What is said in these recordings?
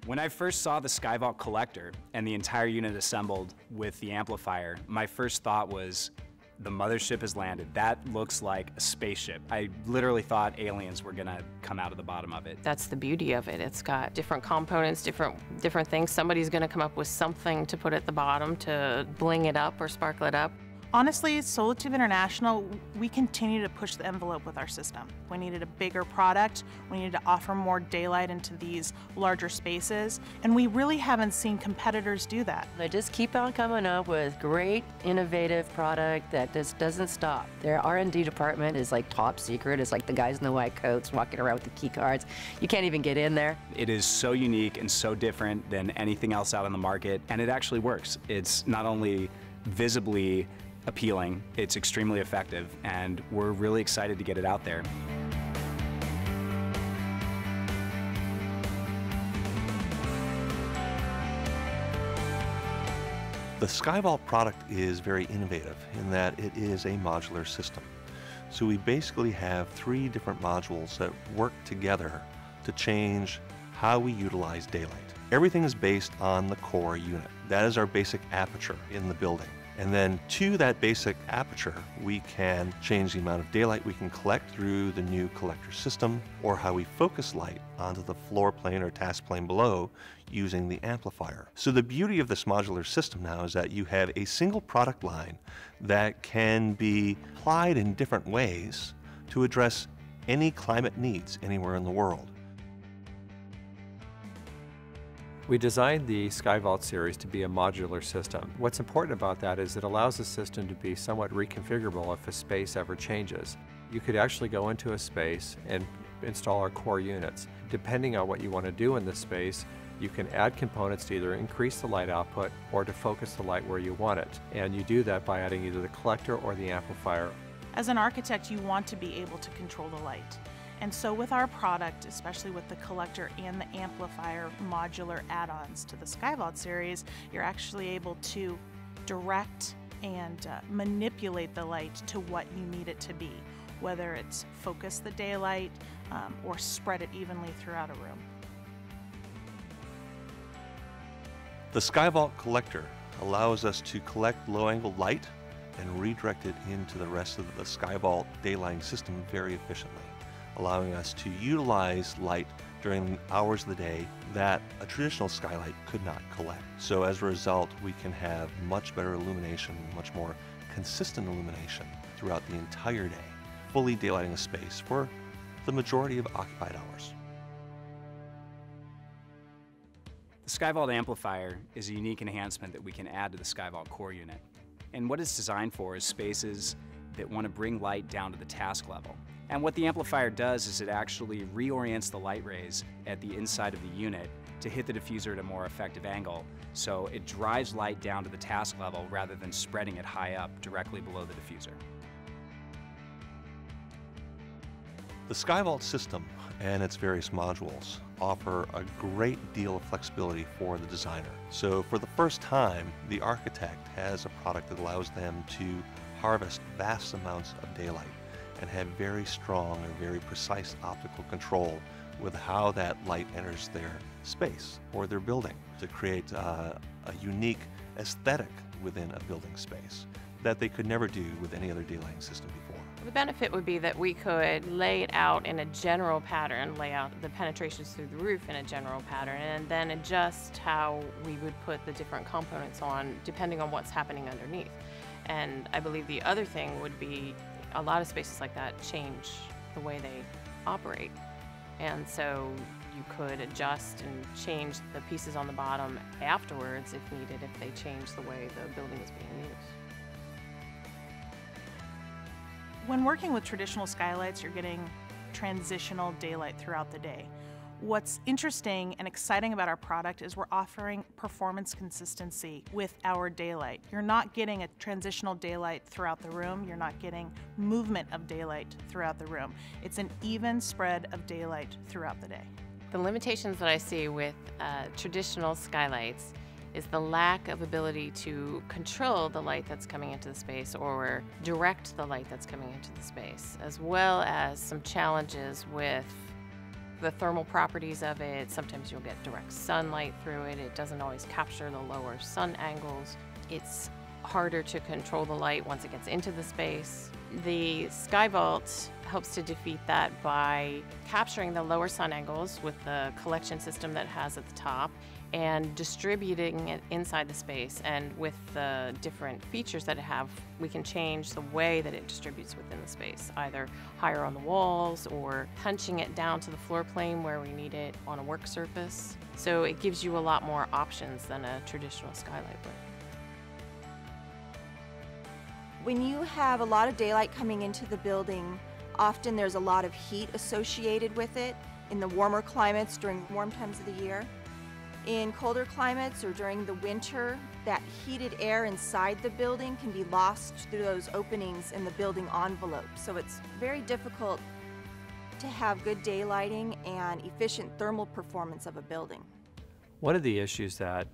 When I first saw the SkyVault collector and the entire unit assembled with the amplifier, my first thought was, the mothership has landed. That looks like a spaceship. I literally thought aliens were gonna come out of the bottom of it. That's the beauty of it. It's got different components, different things. Somebody's gonna come up with something to put at the bottom to bling it up or sparkle it up. Honestly, Solatube International, we continue to push the envelope with our system. We needed a bigger product, we needed to offer more daylight into these larger spaces, and we really haven't seen competitors do that. They just keep on coming up with great, innovative product that just doesn't stop. Their R&D department is like top secret. It's like the guys in the white coats walking around with the key cards. You can't even get in there. It is so unique and so different than anything else out on the market, and it actually works. It's not only visibly appealing, it's extremely effective, and we're really excited to get it out there. The SkyVault product is very innovative in that it is a modular system. So we basically have 3 different modules that work together to change how we utilize daylight. Everything is based on the core unit. That is our basic aperture in the building. And then to that basic aperture, we can change the amount of daylight we can collect through the new collector system, or how we focus light onto the floor plane or task plane below using the amplifier. So the beauty of this modular system now is that you have a single product line that can be applied in different ways to address any climate needs anywhere in the world. We designed the SkyVault series to be a modular system. What's important about that is it allows the system to be somewhat reconfigurable if a space ever changes. You could actually go into a space and install our core units. Depending on what you want to do in this space, you can add components to either increase the light output or to focus the light where you want it. And you do that by adding either the collector or the amplifier. As an architect, you want to be able to control the light. And so with our product, especially with the collector and the amplifier modular add-ons to the SkyVault series, you're actually able to direct and manipulate the light to what you need it to be, whether it's focus the daylight or spread it evenly throughout a room. The SkyVault collector allows us to collect low-angle light and redirect it into the rest of the SkyVault daylighting system very efficiently, allowing us to utilize light during hours of the day that a traditional skylight could not collect. So as a result, we can have much better illumination, much more consistent illumination throughout the entire day, fully daylighting a space for the majority of occupied hours. The SkyVault amplifier is a unique enhancement that we can add to the SkyVault core unit. And what it's designed for is spaces that want to bring light down to the task level. And what the amplifier does is it actually reorients the light rays at the inside of the unit to hit the diffuser at a more effective angle. So it drives light down to the task level rather than spreading it high up directly below the diffuser. The SkyVault system and its various modules offer a great deal of flexibility for the designer. So for the first time, the architect has a product that allows them to harvest vast amounts of daylight and have very strong and very precise optical control with how that light enters their space or their building to create a unique aesthetic within a building space that they could never do with any other daylighting system before. The benefit would be that we could lay it out in a general pattern, lay out the penetrations through the roof in a general pattern, and then adjust how we would put the different components on depending on what's happening underneath. And I believe the other thing would be a lot of spaces like that change the way they operate. And so you could adjust and change the pieces on the bottom afterwards if needed, if they change the way the building is being used. When working with traditional skylights, you're getting transitional daylight throughout the day. What's interesting and exciting about our product is we're offering performance consistency with our daylight. You're not getting a transitional daylight throughout the room. You're not getting movement of daylight throughout the room. It's an even spread of daylight throughout the day. The limitations that I see with traditional skylights is the lack of ability to control the light that's coming into the space or direct the light that's coming into the space, as well as some challenges with the thermal properties of it. Sometimes you'll get direct sunlight through it. It doesn't always capture the lower sun angles. It's harder to control the light once it gets into the space. The SkyVault helps to defeat that by capturing the lower sun angles with the collection system that it has at the top and distributing it inside the space. And with the different features that it have, we can change the way that it distributes within the space, either higher on the walls or punching it down to the floor plane where we need it on a work surface. So it gives you a lot more options than a traditional skylight would. When you have a lot of daylight coming into the building, often there's a lot of heat associated with it in the warmer climates during warm times of the year. In colder climates or during the winter, that heated air inside the building can be lost through those openings in the building envelope. So it's very difficult to have good daylighting and efficient thermal performance of a building. One of the issues that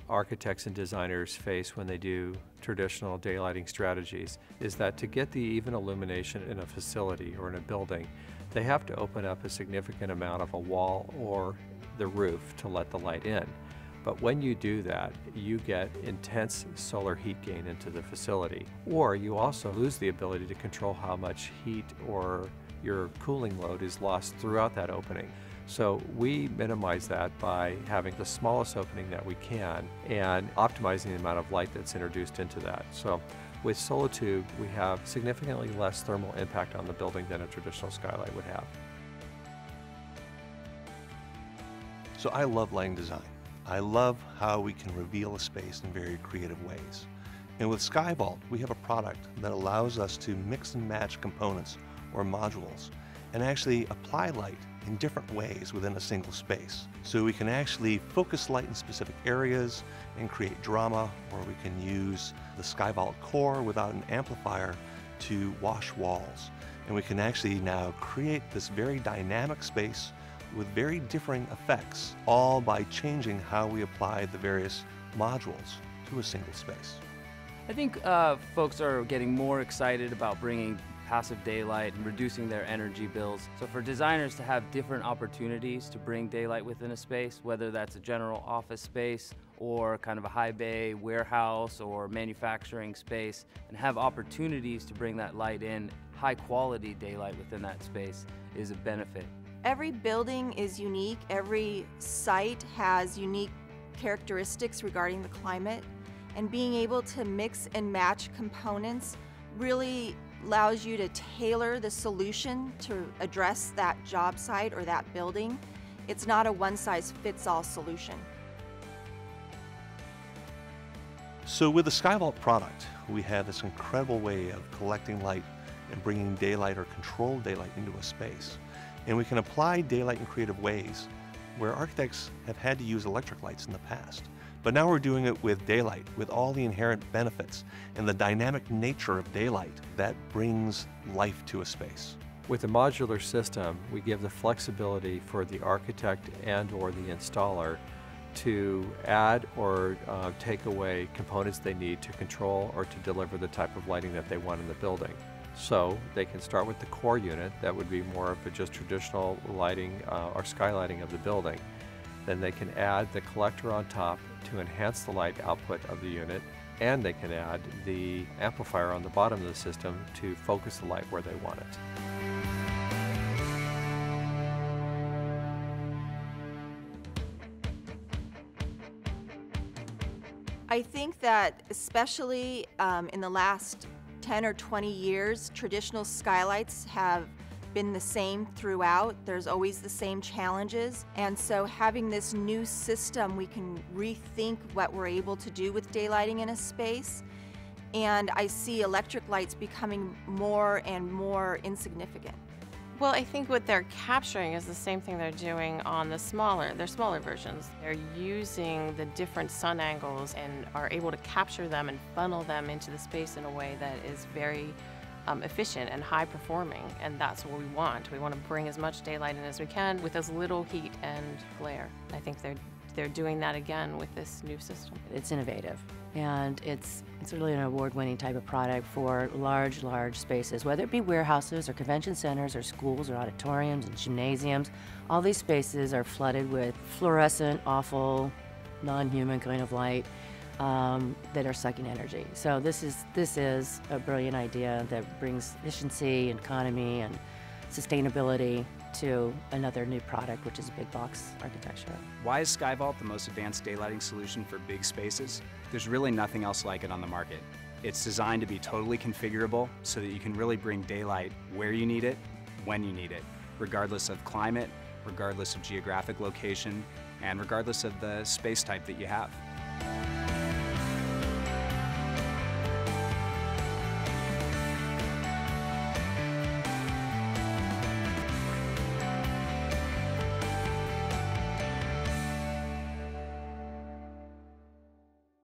architects and designers face when they do traditional daylighting strategies is that to get the even illumination in a facility or in a building, they have to open up a significant amount of a wall or the roof to let the light in. But when you do that, you get intense solar heat gain into the facility, or you also lose the ability to control how much heat or your cooling load is lost throughout that opening. So we minimize that by having the smallest opening that we can and optimizing the amount of light that's introduced into that. So with Solatube, we have significantly less thermal impact on the building than a traditional skylight would have. So I love lighting design. I love how we can reveal a space in very creative ways. And with SkyVault, we have a product that allows us to mix and match components or modules and actually apply light in different ways within a single space. So we can actually focus light in specific areas and create drama, or we can use the SkyVault core without an amplifier to wash walls. And we can actually now create this very dynamic space with very differing effects, all by changing how we apply the various modules to a single space. I think folks are getting more excited about bringing passive daylight and reducing their energy bills. So for designers to have different opportunities to bring daylight within a space, whether that's a general office space or kind of a high bay warehouse or manufacturing space, and have opportunities to bring that light in, high quality daylight within that space is a benefit. Every building is unique. Every site has unique characteristics regarding the climate, and being able to mix and match components really allows you to tailor the solution to address that job site or that building. It's not a one-size-fits-all solution. So with the SkyVault product, we have this incredible way of collecting light and bringing daylight or controlled daylight into a space. And we can apply daylight in creative ways where architects have had to use electric lights in the past. But now we're doing it with daylight, with all the inherent benefits and the dynamic nature of daylight that brings life to a space. With a modular system, we give the flexibility for the architect and or the installer to add or take away components they need to control or to deliver the type of lighting that they want in the building. So they can start with the core unit, that would be more of a just traditional lighting or skylighting of the building. Then they can add the collector on top to enhance the light output of the unit, and they can add the amplifier on the bottom of the system to focus the light where they want it. I think that especially in the last 10 or 20 years, traditional skylights have been the same throughout. There's always the same challenges. And so having this new system, we can rethink what we're able to do with daylighting in a space. And I see electric lights becoming more and more insignificant. Well, I think what they're capturing is the same thing they're doing on their smaller versions. They're using the different sun angles and are able to capture them and funnel them into the space in a way that is very efficient and high performing, and that's what we want. We want to bring as much daylight in as we can with as little heat and glare. I think they're they're doing that again with this new system. It's innovative, and it's really an award-winning type of product for large spaces, whether it be warehouses or convention centers or schools or auditoriums and gymnasiums. All these spaces are flooded with fluorescent, awful, non-human kind of light that are sucking energy. So this is a brilliant idea that brings efficiency, economy, and sustainability to another new product, which is big box architecture. Why is SkyVault the most advanced daylighting solution for big spaces? There's really nothing else like it on the market. It's designed to be totally configurable so that you can really bring daylight where you need it, when you need it, regardless of climate, regardless of geographic location, and regardless of the space type that you have.